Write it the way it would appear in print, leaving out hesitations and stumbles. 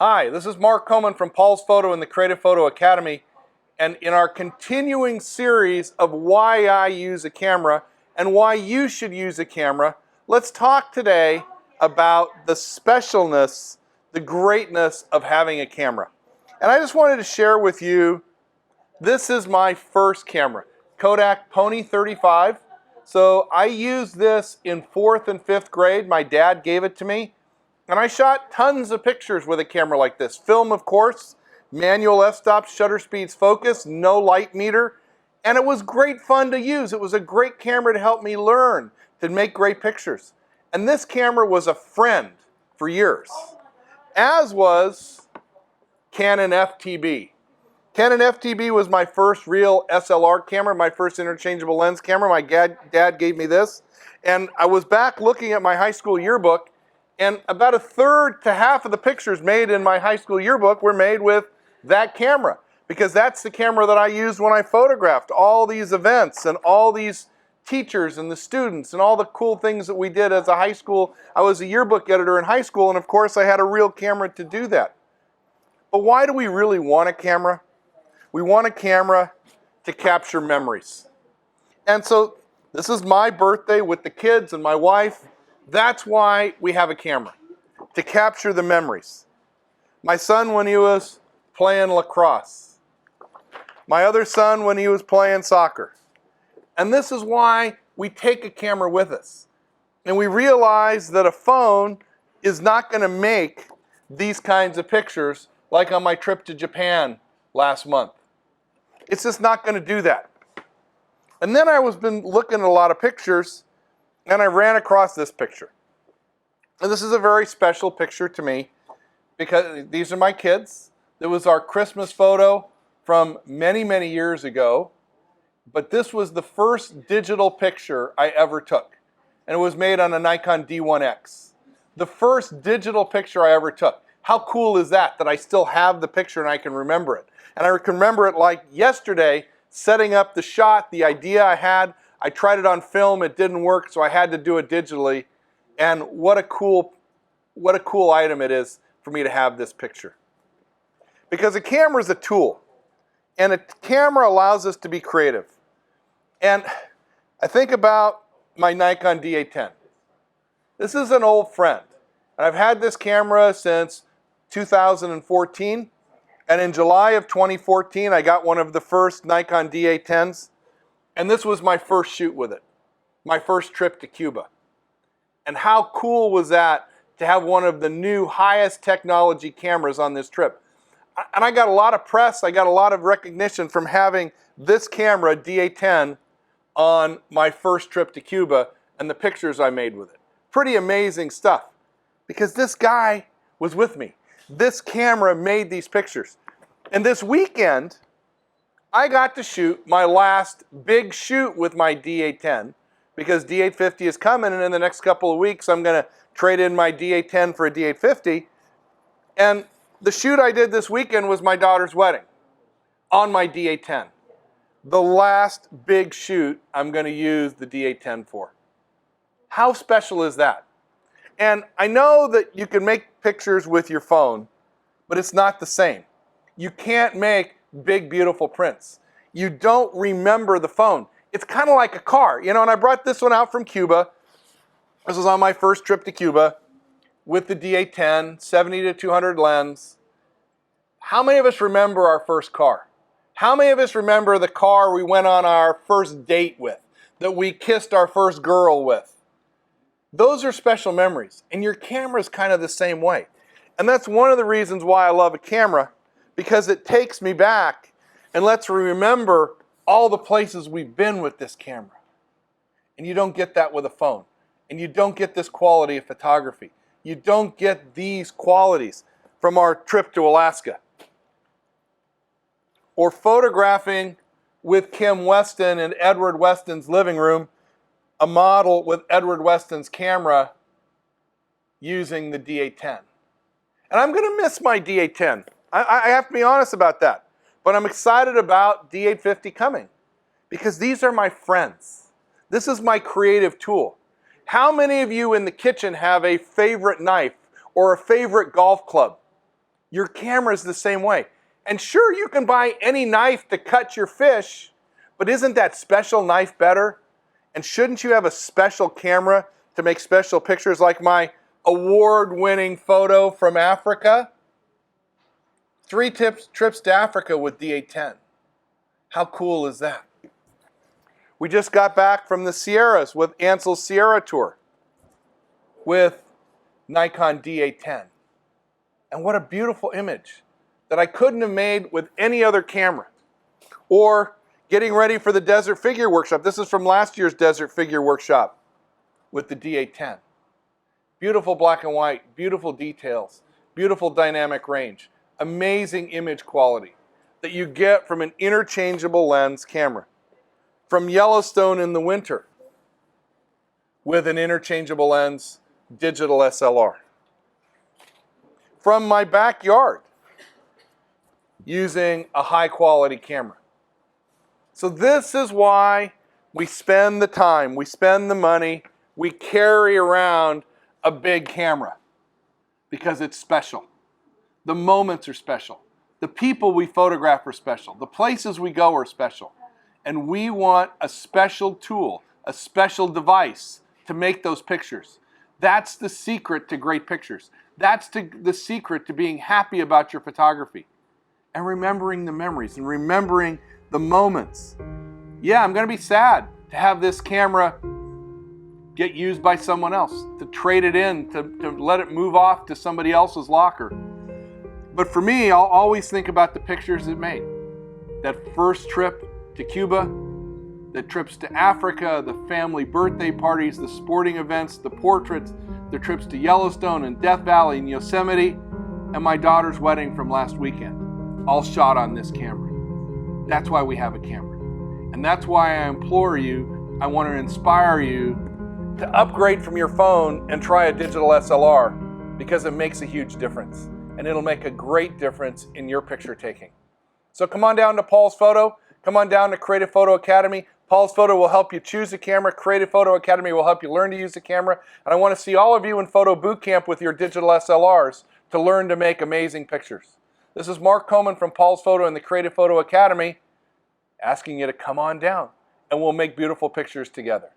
Hi, this is Mark Coman from Paul's Photo and the Creative Photo Academy, and in our continuing series of why I use a camera and why you should use a camera, let's talk today about the specialness, the greatness of having a camera. And I just wanted to share with you, this is my first camera, Kodak Pony 35. So I used this in 4th and 5th grade. My dad gave it to me. And I shot tons of pictures with a camera like this. Film, of course, manual f-stop, shutter speeds, focus, no light meter. And it was great fun to use. It was a great camera to help me learn to make great pictures. And this camera was a friend for years, as was Canon FTB. Canon FTB was my first real SLR camera, my first interchangeable lens camera. My dad gave me this. And I was back looking at my high school yearbook, and about 1/3 to half of the pictures made in my high school yearbook were made with that camera, because that's the camera that I used when I photographed all these events and all these teachers and the students and all the cool things that we did as a high school. I was a yearbook editor in high school, and of course I had a real camera to do that. But why do we really want a camera? We want a camera to capture memories. And so this is my birthday with the kids and my wife. That's why we have a camera, to capture the memories. My son when he was playing lacrosse. My other son when he was playing soccer. And this is why we take a camera with us. And we realize that a phone is not going to make these kinds of pictures like on my trip to Japan last month. It's just not going to do that. And then I was been looking at a lot of pictures, and I ran across this picture. And this is a very special picture to me because these are my kids. It was our Christmas photo from many, many years ago. But this was the first digital picture I ever took. And it was made on a Nikon D810. The first digital picture I ever took. How cool is that I still have the picture and I can remember it? And I can remember it like yesterday, setting up the shot, the idea I had. I tried it on film, it didn't work, so I had to do it digitally. And what a cool item it is for me to have this picture. Because a camera is a tool, and a camera allows us to be creative. And I think about my Nikon D810. This is an old friend. And I've had this camera since 2014. And in July of 2014, I got one of the first Nikon D810s. And this was my first shoot with it, my first trip to Cuba. And how cool was that to have one of the new highest technology cameras on this trip? And I got a lot of press, I got a lot of recognition from having this camera, D810, on my first trip to Cuba and the pictures I made with it. Pretty amazing stuff, because this guy was with me. This camera made these pictures. And this weekend, I got to shoot my last big shoot with my D810, because D850 is coming, and in the next couple of weeks I'm going to trade in my D810 for a D850. And the shoot I did this weekend was my daughter's wedding on my D810. The last big shoot I'm going to use the D810 for. How special is that? And I know that you can make pictures with your phone, but it's not the same. You can't make big, beautiful prints. You don't remember the phone. It's kind of like a car, you know, and I brought this one out from Cuba. This was on my first trip to Cuba with the D810, 70 to 200 lens. How many of us remember our first car? How many of us remember the car we went on our first date with, that we kissed our first girl with? Those are special memories, and your camera is kind of the same way. And that's one of the reasons why I love a camera, because it takes me back and lets me remember all the places we've been with this camera. And you don't get that with a phone. And you don't get this quality of photography. You don't get these qualities from our trip to Alaska. Or photographing with Kim Weston in Edward Weston's living room, a model with Edward Weston's camera using the D810. And I'm going to miss my D810. I have to be honest about that. But I'm excited about D850 coming, because these are my friends. This is my creative tool. How many of you in the kitchen have a favorite knife or a favorite golf club? Your camera is the same way. And sure, you can buy any knife to cut your fish, but isn't that special knife better? And shouldn't you have a special camera to make special pictures like my award-winning photo from Africa? 3 trips to Africa with D810. How cool is that? We just got back from the Sierras with Ansel's Sierra Tour with Nikon D810. And what a beautiful image that I couldn't have made with any other camera. Or getting ready for the Desert Figure Workshop. This is from last year's Desert Figure Workshop with the D810. Beautiful black and white, beautiful details, beautiful dynamic range, amazing image quality that you get from an interchangeable lens camera. From Yellowstone in the winter with an interchangeable lens digital SLR. From my backyard using a high quality camera. So this is why we spend the time, we spend the money, we carry around a big camera because it's special. The moments are special. The people we photograph are special. The places we go are special. And we want a special tool, a special device to make those pictures. That's the secret to great pictures. That's the secret to being happy about your photography. And remembering the memories and remembering the moments. Yeah, I'm going to be sad to have this camera get used by someone else, to trade it in, to let it move off to somebody else's locker. But for me, I'll always think about the pictures it made. That first trip to Cuba, the trips to Africa, the family birthday parties, the sporting events, the portraits, the trips to Yellowstone and Death Valley and Yosemite, and my daughter's wedding from last weekend, all shot on this camera. That's why we have a camera. And that's why I implore you, I want to inspire you to upgrade from your phone and try a digital SLR because it makes a huge difference. And it'll make a great difference in your picture taking. So come on down to Paul's Photo. Come on down to Creative Photo Academy. Paul's Photo will help you choose a camera. Creative Photo Academy will help you learn to use a camera. And I want to see all of you in Photo Bootcamp with your digital SLRs to learn to make amazing pictures. This is Mark Coleman from Paul's Photo and the Creative Photo Academy asking you to come on down and we'll make beautiful pictures together.